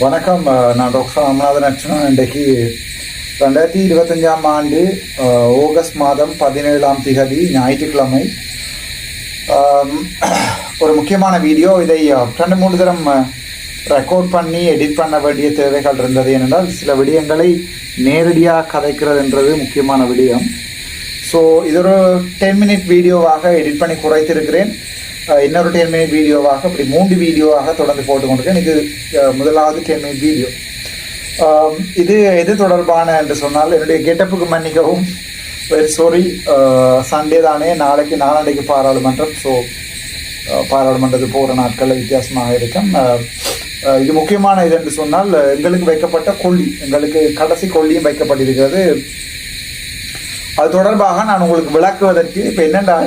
வணக்கம். நான் டாக்டர் ராமநாதன் அர்ச்சனா. இன்றைக்கு 2025ஆம் ஆண்டு ஆகஸ்ட் மாதம் 17ஆம் திகதி ஞாயிற்றுக்கிழமை. ஒரு முக்கியமான வீடியோ. இதை 2-3 தரம் ரெக்கார்ட் பண்ணி எடிட் பண்ண வேண்டிய தேவைகள் இருந்தது. ஏனென்றால் சில விடயங்களை நேரடியாக கதைக்கிறதுன்றது முக்கியமான விடயம். ஸோ இது ஒரு 10 மினிட் வீடியோவாக எடிட் பண்ணி குறைத்திருக்கிறேன். இன்னொரு 10 மினிட் வீடியோவாக இப்படி 3 வீடியோவாக தொடர்ந்து போட்டுக்கொண்டிருக்கேன். இது முதலாவது 10 மினிட் வீடியோ. இது எது தொடர்பான என்று சொன்னால், என்னுடைய கெட்டப்புக்கு மன்னிக்கவும், வெரி சாரி. சண்டே தானே, நாளைக்கு பாராளுமன்றம். ஸோ பாராளுமன்றத்துக்கு போகிற நாட்களில் வித்தியாசமாக இருக்கும். இது முக்கியமான இது என்று சொன்னால், எங்களுக்கு வைக்கப்பட்ட கொல்லி, எங்களுக்கு கடைசி கொல்லியும் வைக்கப்பட்டிருக்கிறது. அது தொடர்பாக நான் உங்களுக்கு விளக்குவதற்கு இப்போ என்னென்னா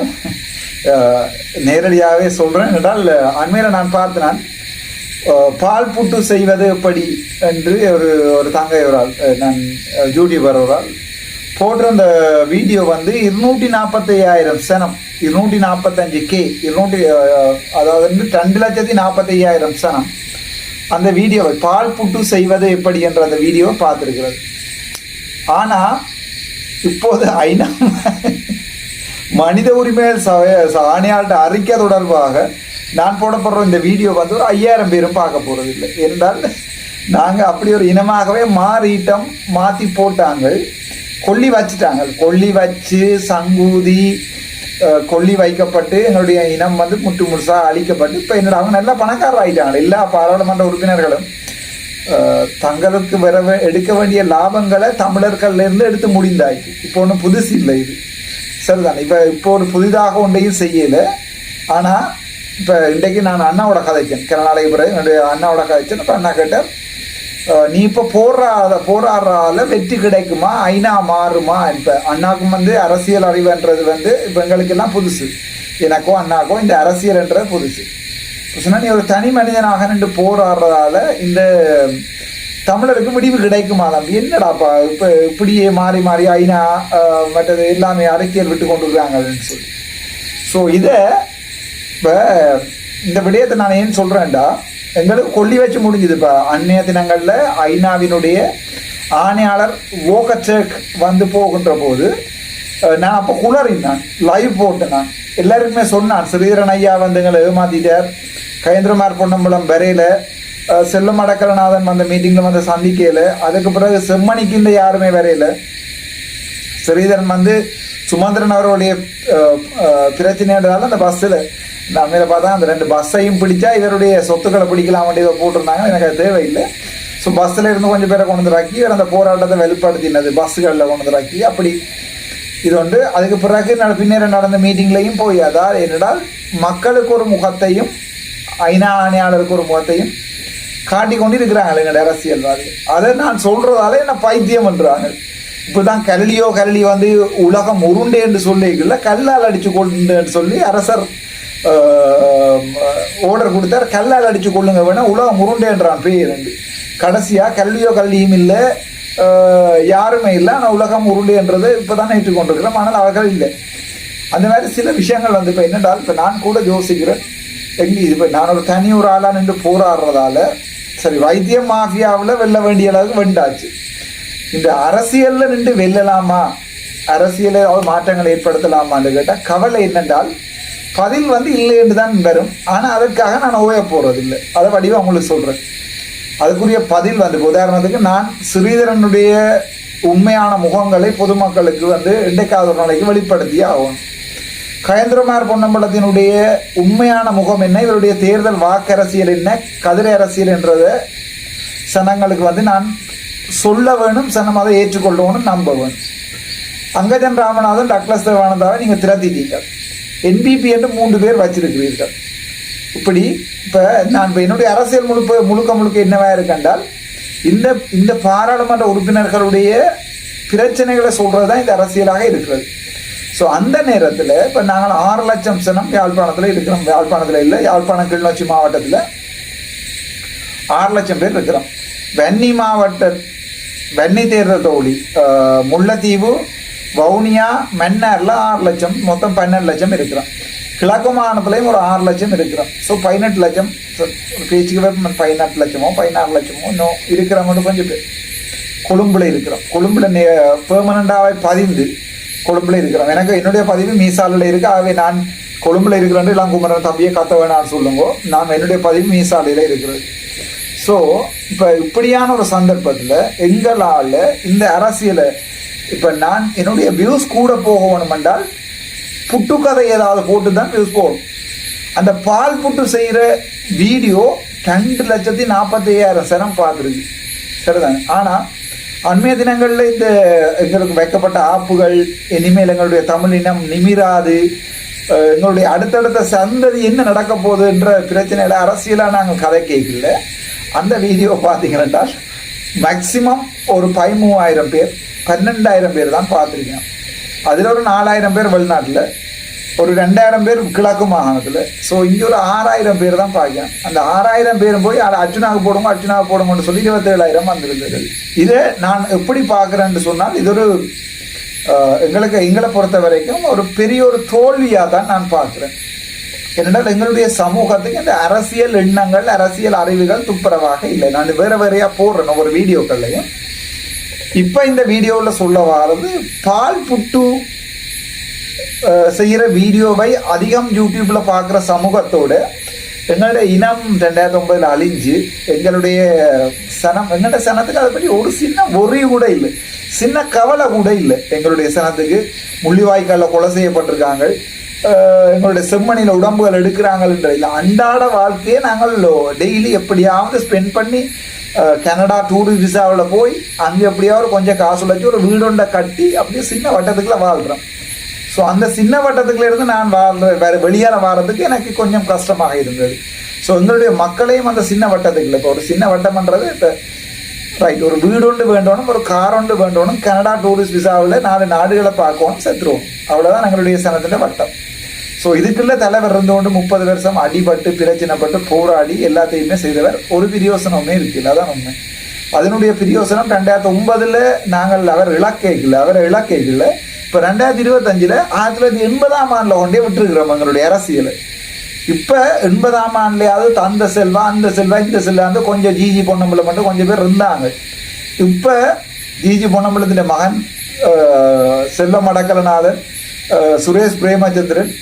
நேரடியாகவே சொல்கிறேன். என்றால் அண்மையில் நான் பார்த்தேன், பால் புட்டு செய்வது எப்படி என்று ஒரு தங்கை ஒராள், நான் யூடியூபர் ஒராள் போடுற அந்த வீடியோ 245,000 சனம், 245K, அதாவது 2,45,000 சனம் அந்த வீடியோவை, பால் புட்டு செய்வது எப்படி என்ற அந்த வீடியோவை பார்த்துருக்கிறது. ஆனால் இப்போது ஐநா மனித உரிமைகள் ஆணையாளர்கிட்ட அறிக்கை தொடர்பாக நான் போடப்படுற இந்த வீடியோ ஒரு 5,000 பேரும் பார்க்க போறதில்லை. என்றால் நாங்கள் அப்படி ஒரு இனமாகவே மாற்றி போட்டாங்க. கொல்லி வச்சுட்டாங்க. கொல்லி வச்சு சங்கூதி கொல்லி வைக்கப்பட்டு எங்களுடைய இனம் முற்று முழுசாக அழிக்கப்பட்டு இப்போ என்னோட அவங்க நல்லா பணக்காரர் ஆகிட்டாங்க. எல்லா பாராளுமன்ற உறுப்பினர்களும் தங்களுக்கு எடுக்க வேண்டிய லாபங்களை தமிழர்கள்லேருந்து எடுத்து முடிந்தாயிட்டு. இப்போ ஒன்றும் புதுசு இல்லை, இது சரிதான். இப்போ ஒரு புதிதாக ஒன்றையும் செய்யலை. ஆனால் இப்போ இன்றைக்கு நான் அண்ணாவோட கதைச்சேன், நாளைக்கு பிறகு என்னுடைய அண்ணாவோட கதைச்சேன். இப்போ அண்ணா கேட்டார், நீ இப்போ போராடுறால வெற்றி கிடைக்குமா, ஐநா மாறுமா? இப்போ அண்ணாவுக்கும் அரசியல் அறிவுன்றது இப்போ எங்களுக்கெல்லாம் புதுசு. எனக்கோ அண்ணாக்கோ இந்த அரசியல்ன்றது புதுசு. சொன்னா நீ ஒரு தனி மனிதனாக நின்று போராடுறதால இந்த தமிழருக்கு முடிவு கிடைக்குமா? தம்பி, என்னடாப்பா இப்போ இப்படியே மாறி மாறி ஐநா மற்றது எல்லாமே அரசியல் விட்டு கொண்டு இருக்காங்கன்னு சொல்லி. ஸோ இதை இப்போ இந்த விடயத்தை நான் ஏன் சொல்கிறேன்டா, எங்களுக்கு கொல்லி வச்சு முடிஞ்சுது. இப்போ அன்னைய தினங்களில் ஐநாவினுடைய ஆணையாளர் வோகச்சேக் போகின்ற போது நான் அப்போ குளறினான், லைவ் போட்டு நான் எல்லாருக்குமே சொன்னான், ஸ்ரீதரன் ஐயா எங்களை ஏமாத்திட்டார், கயேந்திரமார் பொன்னம்பலம் வரையில, செல்லம் அடக்கலநாதன் மீட்டிங்கில் சந்திக்கல, அதுக்கு பிறகு செம்மணிக்கு யாருமே வரையில, ஸ்ரீதரன் சுமந்திரன் அவருடைய பிரச்சனைன்றதால அந்த பஸ்ஸில் நான் மேலே பார்த்தா அந்த 2 பஸ்ஸையும் பிடிச்சா இவருடைய சொத்துக்களை பிடிக்கலாம் வேண்டியதை போட்டிருந்தாங்க. எனக்கு அது தேவையில்லை. ஸோ பஸ்ஸில் இருந்து கொஞ்சம் பேரை கொண்டு ராக்கி இவர் அந்த போராட்டத்தை வெளிப்படுத்தினது பஸ்ஸுகளில் கொண்டு ராக்கி அப்படி இது உண்டு. அதுக்கு பிறகு பின்னேற நடந்த மீட்டிங்லையும் போய் அதாவது என்னடால் மக்களுக்கு ஒரு முகத்தையும் ஐநா ஆணையாளருக்கு ஒரு முகத்தையும் காட்டி கொண்டு இருக்கிறாங்க எங்களுடைய அரசியல்வாதிகள். அதை நான் சொல்றதால என்ன பைத்தியம் பண்றாங்க. இப்போதான் கரளி உலகம் உருண்டை என்று சொல்லிக்கல, கல்லால் அடிச்சு கொண்டு சொல்லி அரசர் ஓர்டர் கொடுத்தார், கல்லால் அடிச்சு கொள்ளுங்க வேணா உலகம் உருண்டேன்றான் பேர். கடைசியா கரளியும் இல்லை, யாருமே இல்லை. ஆனால் உலகம் உருண்டைன்றது இப்போதான் ஏற்றுக்கொண்டிருக்கிறோம். ஆனால் அவர்கள் இல்லை. அந்த மாதிரி சில விஷயங்கள் இப்போ என்னென்றால், இப்போ நான் கூட யோசிக்கிறேன், இப்போ நான் ஒரு தனி ஒரு ஆளா நின்று போராடுறதால சரி வைத்திய மாஃபியாவில் வெல்ல வேண்டிய அளவுக்கு வெண்டாச்சு. இந்த அரசியலில் நின்று வெல்லலாமா, அரசியலை மாற்றங்களை ஏற்படுத்தலாமான்னு கேட்டால் கவலை என்னென்றால் பதில் இல்லை என்று தான் வரும். ஆனால் அதற்காக நான் ஓய போறதில்லை. அதை வடிவம் உங்களுக்கு சொல்கிறேன். அதுக்குரிய பதில் உதாரணத்துக்கு நான் ஸ்ரீதரனுடைய உண்மையான முகங்களை பொதுமக்களுக்கு இன்றைக்காவது ஒரு நாளைக்கு வெளிப்படுத்தியே ஆகும். கயேந்திரமார் பொன்னம்பலத்தினுடைய உண்மையான முகம் என்ன, இவருடைய தேர்தல் வாக்கரசியல் என்ன, கதிரை அரசியல் என்றதை சனங்களுக்கு நான் சொல்ல வேணும். சனம் அதை ஏற்றுக்கொள்ளணும், நம்ப வேணும். அங்கஜன் ராமநாதன், டக்ளஸ் தேவானந்தாவை நீங்கள் திரட்டிட்டீங்க. என்பிபி என்று 3 பேர் வச்சிருக்கிறீர்கள். இப்படி இப்போ நான் என்னுடைய அரசியல் முழுக்க என்னவா இருக்கென்றால், இந்த பாராளுமன்ற உறுப்பினர்களுடைய பிரச்சனைகளை சொல்றது தான் இந்த அரசியலாக இருக்கிறது. ஸோ அந்த நேரத்தில் இப்போ நாங்கள் 6 லட்சம் சனம் யாழ்ப்பாணத்தில் இருக்கிறோம். யாழ்ப்பாணத்தில் இல்லை, யாழ்ப்பாணம் கிளிநொச்சி மாவட்டத்தில் 6 லட்சம் பேர் இருக்கிறோம். வன்னி தேர்தல் தொகுதி, முல்லைத்தீவு, வவுனியா, மன்னார்ல 6 லட்சம், மொத்தம் 12 லட்சம் இருக்கிறோம். கிழக்கு மாகாணத்திலையும் ஒரு 6 லட்சம் இருக்கிறோம். ஸோ 18 லட்சம் பேச்சுக்கு 18 லட்சமோ 16 லட்சமோ இன்னும் இருக்கிறவங்க கொஞ்சம் பேர் கொழும்புல இருக்கிறோம். கொழும்புல பெர்மனண்டாக பதிந்து கொழும்புல இருக்கிறோம். எனக்கு என்னுடைய பதிவு மீசாலில் இருக்கு. ஆகவே நான் கொழும்புல இருக்கிறேன் இளங்குமரன் தம்பியை கத்த வேணான்னு சொல்லுங்க. நான் என்னுடைய பதிவு மீசாலையில் இருக்கிறது. ஸோ இப்போ இப்படியான ஒரு சந்தர்ப்பத்தில் எங்களால் இந்த அரசியலை இப்போ நான் என்னுடைய வியூஸ் கூட போகணும் என்றால் புட்டுக்கதை ஏதாவது போட்டு தான் வியூஸ் போகணும். அந்த பால் புட்டு செய்கிற வீடியோ 2,45,000 சனம் பார்த்துருக்கு. சரிதாங்க. ஆனால் அண்மைய தினங்களில் இந்த எங்களுக்கு வைக்கப்பட்ட ஆப்புகள் இனிமேல் எங்களுடைய தமிழ் இனம் நிமிராது, எங்களுடைய அடுத்தடுத்த சந்ததி என்ன நடக்க போகுதுன்ற பிரச்சனையில அரசியலாக நாங்கள் கதை கேட்கல. அந்த வீடியோ பார்த்தீங்கன்னா மேக்சிமம் ஒரு 13,000 பேர் 12,000 பேர் தான் பார்த்துருக்கேன். அதில் ஒரு 4,000 பேர் வெளிநாட்டில், ஒரு 2,000 பேர் கிழக்கு மாகாணத்தில். ஸோ இங்கே ஒரு 6,000 பேர் தான் பார்க்கிறேன். அந்த 6,000 பேரும் போய் அர்ச்சுனாவுக்கு போடுங்கன்னு சொல்லி 27,000 வந்திருந்தது. இதை நான் எப்படி பார்க்குறேன்னு சொன்னால் இது ஒரு எங்களை பொறுத்த வரைக்கும் ஒரு பெரிய ஒரு தோல்வியாக தான் நான் பார்க்குறேன். ஏனென்றால் எங்களுடைய சமூகத்துக்கு இந்த அரசியல் எண்ணங்கள் அரசியல் அறிவுகள் துப்புரவாக இல்லை. நான் வேறையா போடுறேன் ஒவ்வொரு வீடியோக்கள்லையும். இப்போ இந்த வீடியோவில் சொல்ல வாரது பால் புட்டு செய்கிற வீடியோவை அதிகம் யூடியூப்ல பார்க்குற சமூகத்தோட எங்களுடைய இனம் 2009 அழிஞ்சு எங்களுடைய எங்களுடைய சனத்துக்கு அதை பற்றி ஒரு சின்ன ஒரே கூட இல்லை, சின்ன கவலை கூட இல்லை. எங்களுடைய சனத்துக்கு முள்ளிவாய்க்காலில் கொலை செய்யப்பட்டிருக்காங்க, எங்களுடைய செம்மணியில் உடம்புகள் எடுக்கிறாங்கன்ற இல்லை. அன்றாட வாழ்க்கையை நாங்கள் டெய்லி எப்படியாவது ஸ்பெண்ட் பண்ணி கனடா டூரிஸ்ட் விசாவில் போய் அங்கே எப்படியாவது கொஞ்சம் காசு வச்சு ஒரு வீடுண்டை கட்டி அப்படியே சின்ன வட்டத்துக்குள்ள வாழ்கிறோம். ஸோ அந்த சின்ன வட்டத்துக்குள்ள இருந்து நான் வேற வெளியால் வாரதுக்கு எனக்கு கொஞ்சம் கஷ்டமாக இருந்தது. ஸோ எங்களுடைய மக்களையும் அந்த சின்ன வட்டத்துக்குள்ள இப்போ ஒரு சின்ன வட்டம்ன்றது இப்போ ரைட் ஒரு வீடு ஒன்று வேண்டணும், ஒரு கார் ஒன்று வேண்டணும், கனடா டூரிஸ்ட் விசாவில் 4 நாடுகளை பார்க்கணும், செத்துருவோம். அவ்வளோதான் எங்களுடைய சனத்தின் வட்டம். ஸோ இதுக்குள்ள தலைவர் இருந்தோண்டு 30 வருஷம் அடிபட்டு பிரச்சனைப்பட்டு போராடி எல்லாத்தையுமே செய்தவர். ஒரு பிரியோசனமே இருக்குல்ல, அதான் உண்மை. அதனுடைய பிரியோசனம் 2009 நாங்கள் அவரை இலக்கைகள் இப்போ 2025 1980ஆம் ஆண்டில் கொண்டே விட்டுருக்கிறோம் எங்களுடைய அரசியல். இப்போ 80ஆம் ஆண்டுலையாவது தந்த செல்வா அந்த செல்வா இந்த செல்வா கொஞ்சம் ஜிஜி பொன்னம்பல மட்டும் கொஞ்சம் பேர் இருந்தாங்க. இப்போ ஜிஜி பொன்னம்பலத்தின் மகன் செல்வம் அடக்கலநாதன், சுரேஷ் பிரேமச்சந்திரன்,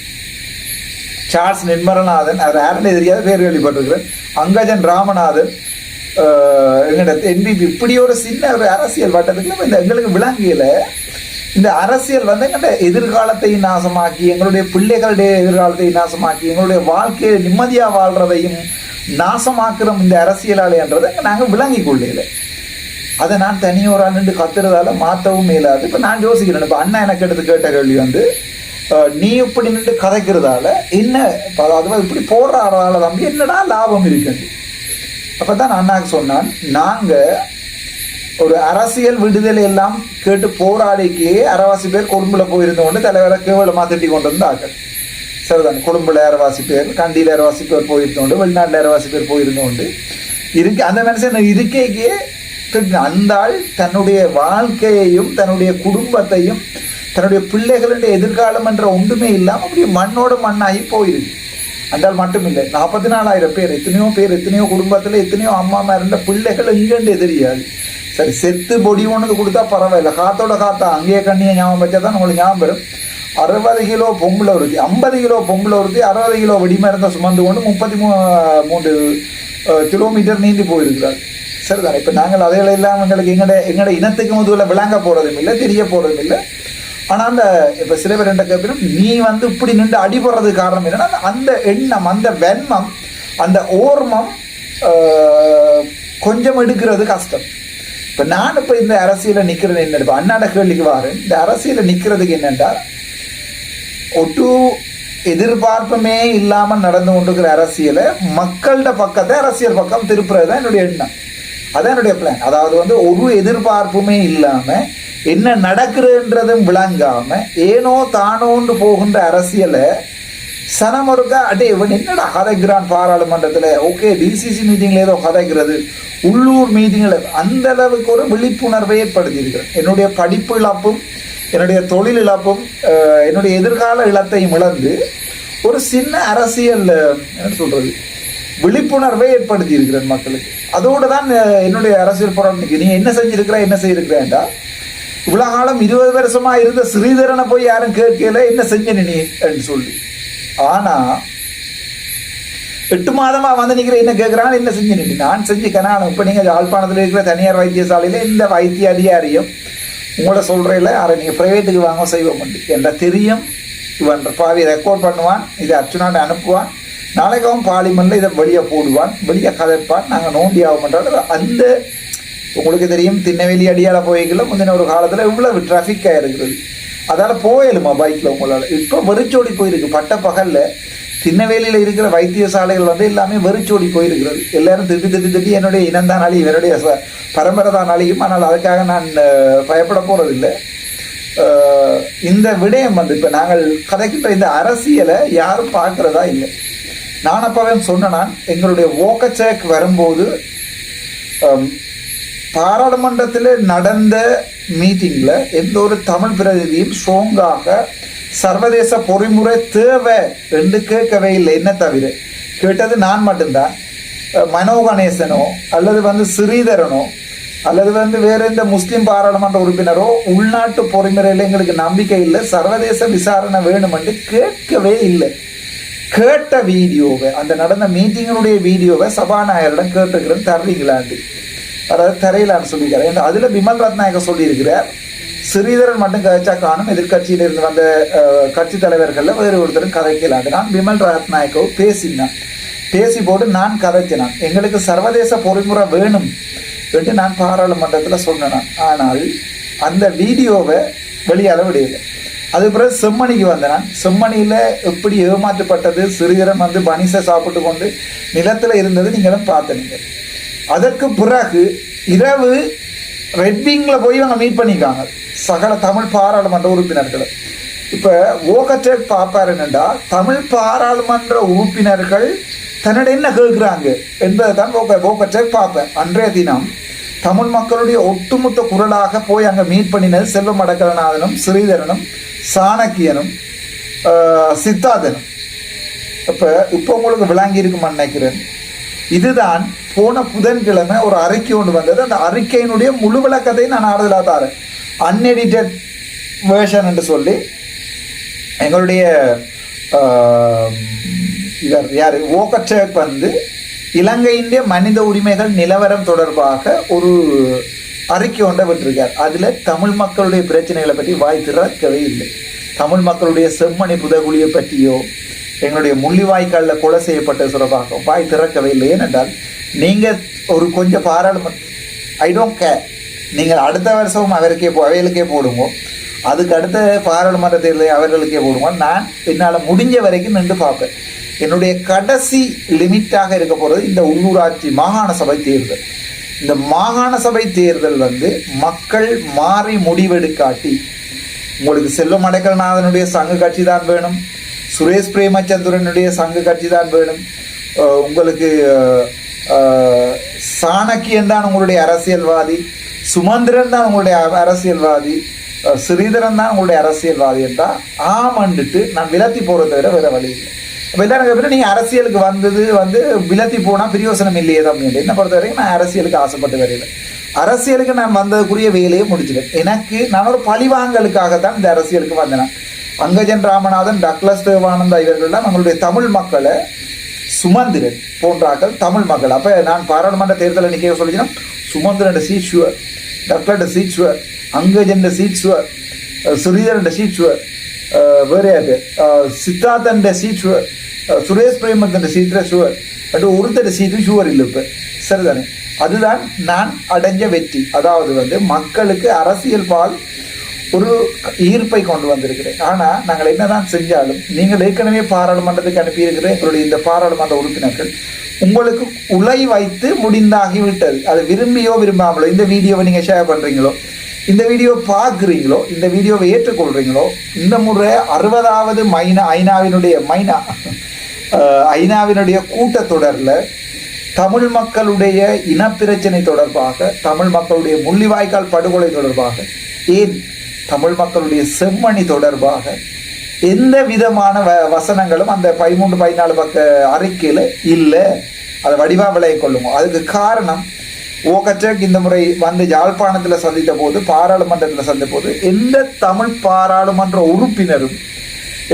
சார்ஸ் நிர்மலநாதன், அவர் யாருன்னு தெரியாத பேர் கேள்விப்பட்டிருக்கிறேன், அங்கஜன் ராமநாதன், எங்களோட என்பிபி, இப்படி ஒரு சின்ன ஒரு அரசியல் வட்டத்துக்குள்ள இந்த எங்களுக்கு விளங்கியில இந்த அரசியல் எங்களுடைய எதிர்காலத்தை நாசமாக்கி எங்களுடைய பிள்ளைகளுடைய எதிர்காலத்தை நாசமாக்கி எங்களுடைய வாழ்க்கையை நிம்மதியாக வாழ்றதையும் நாசமாக்குறோம் இந்த அரசியலாளன்றதை நாங்கள் விளங்கி கொள்ளையில. அதை நான் தனியோரா நின்று கத்துறதால மாற்றவும் மேலாது. இப்போ நான் யோசிக்கிறேன், இப்போ அண்ணா எனக்கு எடுத்து கேட்ட கேள்வி நீ இப்படி நின்று கதைக்கிறதால என்ன, அதாவது இப்படி போடுறால தம்பி என்னடா லாபம் இருக்குது. அப்பதான் அண்ணாக்கு சொன்னான், நாங்கள் ஒரு அரசியல் விடுதலை எல்லாம் கேட்டு போராடிக்கே 60 பேர் கொழும்புல போயிருந்தோண்டு தலைவரை கேவலமா திட்டி கொண்டு வந்தார்கள். சரிதான், கொழும்புல 60 பேர், கண்டியில் 60 பேர் போயிருந்தோண்டு, வெளிநாட்டில் 60 பேர் போயிருந்தோண்டு இருக்கு. அந்த மனுஷன் இருக்கைக்கே அந்த ஆள் தன்னுடைய வாழ்க்கையையும் தன்னுடைய குடும்பத்தையும் தன்னுடைய பிள்ளைகளுடைய எதிர்காலம் என்ற ஒன்றுமே இல்லாமல் அப்படியே மண்ணோட மண்ணாகி போயிருக்கு. அந்தால் மட்டும் இல்லை, 44,000 பேர், எத்தனையோ குடும்பத்தில் எத்தனையோ அம்மா இருந்த பிள்ளைகள் எங்கேண்டே தெரியாது. சரி, செத்து பொடி ஒன்று கொடுத்தா பரவாயில்ல, காத்தோட காத்தா அங்கேயே கண்ணியை ஞாபகம் வச்சா தான் உங்களுக்கு ஞாபகம் வரும். 60 கிலோ பொம்பளை உறுதி, 50 கிலோ பொம்பளை உறுதி, 60 கிலோ வெடிமருந்தை சுமந்து கொண்டு 33 கிலோமீட்டர் நீந்தி போயிருக்கிறார். சரிதானே. இப்போ நாங்கள் அதையெல்லாம் எங்களுக்கு எங்களோட இனத்துக்கு முதல்ல விளங்க போகிறதும் இல்லை, தெரிய போகிறதும் இல்லை. ஆனால் அந்த இப்போ சில பேர் என்ன கேட்போம், நீ இப்படி நின்று அடிபடுறதுக்கு காரணம் என்னன்னா அந்த எண்ணம், அந்த வெண்மம், அந்த ஓர்மம் கொஞ்சம் எடுக்கிறது கஷ்டம். இப்போ நான் இப்போ இந்த அரசியலை நிற்கிறது என்ன, இப்போ அண்ணாட கேள்விக்கு வாரேன். இந்த அரசியலை நிற்கிறதுக்கு என்னென்றா ஒட்டு எதிர்பார்ப்புமே இல்லாமல் நடந்து கொண்டிருக்கிற அரசியலை மக்களோட பக்கத்தை அரசியல் பக்கம் திருப்புறது தான் என்னுடைய எண்ணம், அதான் என்னுடைய பிளான். அதாவது ஒரு எதிர்பார்ப்புமே இல்லாமல் என்ன நடக்குதுன்றதும் விளங்காம ஏனோ தானோண்டு போகின்ற அரசியலை சனமொருக்கா அடே இவன் என்னடா கதைக்கிறான் பாராளுமன்றத்தில், ஓகே டிசிசி மீட்டிங்ல ஏதோ கதைக்கிறது, உள்ளூர் மீட்டிங்கில் அந்த அளவுக்கு ஒரு விழிப்புணர்வை ஏற்படுத்தியிருக்கிறேன். என்னுடைய படிப்பு இழப்பும் என்னுடைய தொழில் இழப்பும் என்னுடைய எதிர்கால இழத்தையும் இழந்து ஒரு சின்ன அரசியல் என்ன சொல்றது விழிப்புணர்வை ஏற்படுத்தி இருக்கிறேன் மக்களுக்கு. அதோடு தான் என்னுடைய அரசியல் போராட்டம். நீ என்ன செஞ்சிருக்கிற என்ன செய்திருக்கிறேன்டா, இவ்வளவு காலம் 20 வருஷமா இருந்த ஸ்ரீதரனை போய் யாரும் கேட்கல என்ன செஞ்ச நீ சொல்லி. ஆனா 8 மாதமா வந்து நிக்கிற என்ன கேட்கிறான் என்ன செஞ்ச நீ. நான் செஞ்சுக்கேன். இப்ப நீங்க யாழ்ப்பாணத்தில் இருக்கிற தனியார் வைத்தியசாலையில இந்த வைத்திய அதிகாரியும் உங்களோட சொல்றேல அதை நீங்க பிரைவேட்டுக்கு வாங்க செய்வோம் என்ற தெரியும். இவன் பாவி ரெக்கார்ட் பண்ணுவான், இதை அர்ச்சுனாட்ட அனுப்புவான், நாளைக்கு அவன் பார்லிமெண்ட்ல இதை வெளியே போடுவான், வெளியே கதைப்பான், நாங்கள் நோண்டி ஆகும். அந்த உங்களுக்கு தெரியும் திண்ணவேலி அடியால போய்க்கல முந்தின ஒரு காலத்துல இவ்வளவு டிராஃபிக்காக இருக்கிறது. அதால போயலுமா பைக்ல உங்களால. இப்போ வெறிச்சோடி போயிருக்கு. பட்ட பகல்ல திண்ணவேலியில இருக்கிற வைத்தியசாலைகள் வந்து எல்லாமே வெறிச்சோடி போயிருக்கிறது. எல்லாரும் திட்டி என்னுடைய இனம்தான் அழி, என்னுடைய பரம்பரை தான் அழியும். ஆனால் அதுக்காக நான் பயப்பட போறதில்லை. இந்த விடயம் வந்து இப்ப நாங்கள் கதைக்கின்ற இந்த அரசியலை யாரும் பார்க்கிறதா இல்லை. நான் அப்பவே சொன்னேன், எங்களுடைய வோக்கச்சேக் வரும்போது பாராளுமன்றத்தில் நடந்த மீட்டிங்ல எந்த ஒரு தமிழ் பிரதிநிதியும் ஸ்ட்ராங்காக சர்வதேச பொறிமுறை தேவை என்று கேட்கவே இல்லை. என்ன தவிர கேட்டது நான் மட்டும்தான். மனோ கணேசனோ அல்லது வந்து ஸ்ரீதரனோ அல்லது வந்து வேற எந்த முஸ்லிம் பாராளுமன்ற உறுப்பினரோ உள்நாட்டு பொறிமுறையில் எங்களுக்கு நம்பிக்கை இல்லை, சர்வதேச விசாரணை வேணும் என்று கேட்கவே இல்லை. கேட்ட வீடியோவை, அந்த நடந்த மீட்டிங்கினுடைய வீடியோவை சபாநாயகரிடம் கேட்டுக்கிறேன், தர்றீங்களாண்டு, அதாவது தரையிலான்னு சொல்லிக்கிறேன். அதுல பிமல் ரத்நாயக சொல்லியிருக்கிறார், ஸ்ரீதரன் மட்டும் கதைச்சா காணும், எதிர்கட்சியில இருந்து வந்த கட்சி தலைவர்கள்ல வேறு ஒருத்தரும் கதைக்கலாண்டு. நான் பிமல் ரத்நாயக்கோ பேசினேன், பேசி போட்டு நான் கதைச்சினான், எங்களுக்கு சர்வதேச பொறிமுறை வேணும் என்று நான் பாராளுமன்றத்தில் சொன்னேன். ஆனால் அந்த வீடியோவை வெளியால விடையில்லை. அது பிறகு செம்மணிக்கு வந்தேன். செம்மணியில எப்படி ஏமாற்றப்பட்டது, சிறுதரம் வந்து பனிசை சாப்பிட்டு கொண்டு நிலத்துல இருந்தது நீங்களும் பார்த்தீங்க. அதற்கு பிறகு இரவு ரெட்விங்ல போய் அவங்க மீட் பண்ணிக்காங்க சகல தமிழ் பாராளுமன்ற உறுப்பினர்களை. இப்ப வோக்கச்சேக் பார்ப்பார் என்னண்டா, தமிழ் பாராளுமன்ற உறுப்பினர்கள் தன்னோட என்ன கேட்கிறாங்க என்பதை தான் வோக்கச்சேக் பார்ப்பேன். அன்றைய தினம் தமிழ் மக்களுடைய ஒட்டுமொத்த குரலாக போய் அங்க மீட் பண்ணினது செல்வம் அடக்கலநாதனும் ஸ்ரீதரனும் சாணக்கியனும் சித்தார்த்தனும். இப்போ உங்களுக்கு விளங்கி இருக்குமான்னு நினைக்கிறேன். இதுதான் போன புதன்கிழமை ஒரு அறிக்கை ஒன்று வந்தது. அந்த அறிக்கையினுடைய முழு விளக்கத்தை நான் ஆறுதலா தாரேன். அன்எடிட்டட் வேர்ஷன் என்று சொல்லி எங்களுடைய இவர் யாரு வோக்கச்சேக் வந்து இலங்கையினுடைய மனித உரிமைகள் நிலவரம் தொடர்பாக ஒரு அறிக்கை ஒன்றை விட்டிருக்கார். அதுல தமிழ் மக்களுடைய பிரச்சனைகளை பற்றி வாய் திறக்கவே இல்லை. தமிழ் மக்களுடைய செம்மணி புதகுலியை பற்றியோ எங்களுடைய முள்ளிவாய்க்காலில் கொலை செய்யப்பட்ட தொடர்பாக வாய் திறக்கவே இல்லை. ஏனென்றால் நீங்க ஒரு கொஞ்சம் பாராளுமன்ற ஐ டோன்ட் கேர், நீங்கள் அடுத்த வருஷம் அவைகளுக்கே போடுங்க, அதுக்கு அடுத்த பாராளுமன்ற தேர்தலை அவர்களுக்கே போடுங்க. நான் என்னால் முடிஞ்ச வரைக்கும் நின்று பார்ப்பேன். என்னுடைய கடைசி லிமிட்டாக இருக்க போறது இந்த உள்ளூராட்சி மாகாண சபை தேர்தல். இந்த மாகாண சபை தேர்தல் வந்து மக்கள் மாறி முடிவெடுக்காட்டி, உங்களுக்கு செல்வம் அடைக்கலநாதனுடைய சங்க கட்சி தான் வேணும், சுரேஷ் பிரேமச்சந்திரனுடைய சங்க கட்சி தான் வேணும், உங்களுக்கு சாணக்கியன் தான் உங்களுடைய அரசியல்வாதி, சுமந்திரன் தான் உங்களுடைய அரசியல்வாதி, ஸ்ரீதரன் தான் உங்களுடைய அரசியல்வாதி என்றால் ஆமண்டுட்டு நான் விலத்தி போறதை விட வேற வழி இல்லை. எல்லாரும் நீங்க அரசியலுக்கு வந்து விலத்தி போனா பிரயோசனம் இல்லையே தான். என்ன பொறுத்த வரைக்கும் நான் அரசியலுக்கு ஆசைப்பட்டு வரையில. அரசியலுக்கு நான் வந்ததுக்குரிய வேலையை முடிச்சிட்டேன். எனக்கு நான் ஒரு பழிவாங்கலுக்காகத்தான் இந்த அரசியலுக்கு வந்தேன். அங்கஜன் ராமநாதன், டக்ளஸ் தேவானந்தா இவர்கள்லாம் நம்மளுடைய தமிழ் மக்களை, சுமந்திரன் போன்றாக்கள் தமிழ் மக்கள். அப்ப நான் பாராளுமன்ற தேர்தல் நிக்க சொல்லிச்சுன்னா Sumanthiran seat sure, Douglas seat sure, Angajan seat sure, Sritharan seat sure, வேற யாரு சித்தார்த்தன் சீட் ஷுவர், சுரேஷ் பிரேமச்சந்திரன் சீட்ல ஷுவர், ஒருத்தர் சீட்டு ஷுவர் இல்லை. இப்ப சரிதானே? அதுதான் நான் அடைஞ்ச வெற்றி. அதாவது வந்து மக்களுக்கு அரசியல் பால் ஒரு ஈர்ப்பை கொண்டு வந்திருக்கிறேன். ஆனா நாங்கள் என்னதான் செஞ்சாலும் நீங்கள் ஏற்கனவே பாராளுமன்றத்துக்கு அனுப்பியிருக்கிற எங்களுடைய இந்த பாராளுமன்ற உறுப்பினர்கள் உங்களுக்கு உலை வைத்து முடிந்தாகிவிட்டது. அது விரும்பியோ விரும்பாமலோ இந்த வீடியோவை நீங்க ஷேர் பண்றீங்களோ, இந்த வீடியோ பார்க்குறீங்களோ, இந்த வீடியோவை ஏற்றுக்கொள்றீங்களோ, இந்த முறை 60வது ஐநாவினுடைய கூட்டத்தொடர்ல தமிழ் மக்களுடைய இனப்பிரச்சனை தொடர்பாக, தமிழ் மக்களுடைய முள்ளிவாய்க்கால் படுகொலை தொடர்பாக, ஏன் தமிழ் மக்களுடைய செம்மணி தொடர்பாக எந்த விதமான வசனங்களும் அந்த 13-14 பக்க அறிக்கையில் இல்லை. அதை வடிவா விளைய கொள்ளுங்க. அதுக்கு காரணம் ஓகச்சேக் இந்த முறை வந்து யாழ்ப்பாணத்தில் சந்தித்த போது, பாராளுமன்றத்தில் சந்தித்த போது, எந்த தமிழ் பாராளுமன்ற உறுப்பினரும்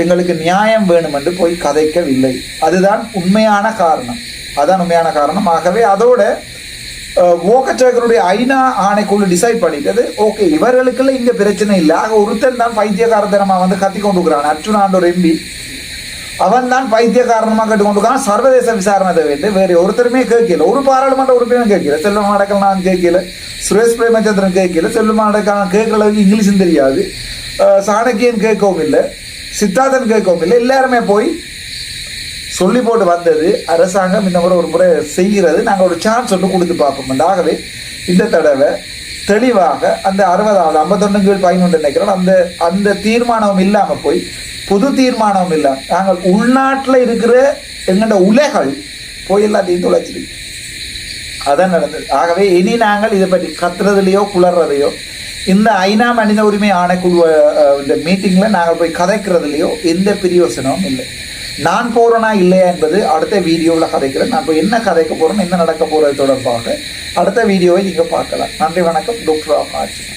எங்களுக்கு நியாயம் வேணும் என்று போய் கதைக்கவில்லை. அதுதான் உண்மையான காரணம். ஆகவே அதோட ஓகச்சேகருடைய ஐநா ஆணைக்குழு டிசைட் பண்ணிட்டது, ஓகே இவர்களுக்குள்ள இங்க பிரச்சனை இல்லை. ஆக ஒருத்தன் தான் பைத்தியகாரத்தனமா வந்து கத்தி கொண்டுக்கிறான். அர்ச்சுனாண்ட ஒரு எம்பி அவன் தான் பைத்தியகாரணமாக கேட்டு கொண்டுக்கான். சர்வதேச விசாரணை தேவை வேறு ஒருத்தருமே கேட்கல. ஒரு பாராளுமன்ற உறுப்பினரும் கேட்கல. செல்வம் அடக்கல் நான் கேட்கல, சுரேஷ் பிரேமச்சந்திரன் கேட்கல, செல்வம் அடக்கல் கேட்கற அளவுக்கு இங்கிலீஷும் தெரியாது, சாணக்கியன் கேட்கவும் இல்லை, சித்தார்த்தன் கேட்கவும் இல்லை. எல்லாருமே போய் சொல்லி போட்டு வந்தது. அரசாங்கம் இந்த முறை ஒரு முறை செய்கிறது, நாங்கள் ஒரு சான்ஸ் ஒன்று கொடுத்து பார்ப்போம். ஆகவே இந்த தடவை தெளிவாக அந்த 51 நினைக்கிறோம் அந்த தீர்மானம் இல்லாமல் போய் புது தீர்மானம் இல்லை, நாங்கள் உள்நாட்டில் இருக்கிற எங்களோட உலைகள் போய் எல்லாத்தையும் தொலைச்சிருக்கு. அதான் நடந்தது. ஆகவே இனி நாங்கள் இதை பற்றி கத்துறதுலையோ குளறதையோ, இந்த ஐநா மனித உரிமை ஆணைக்குழு இந்த மீட்டிங்கில் நாங்கள் போய் கதைக்கிறதுலையோ எந்த பிரயோசனமும் இல்லை. நான் போகிறேனா இல்லையா என்பது அடுத்த வீடியோவில் கதைக்கிறேன். நான் இப்போ என்ன கதைக்க போகிறோம், என்ன நடக்க போகிறது தொடர்பாக அடுத்த வீடியோவை நீங்கள் பார்க்கலாம். நன்றி, வணக்கம். டாக்டர் ஆர்ச்சுனா.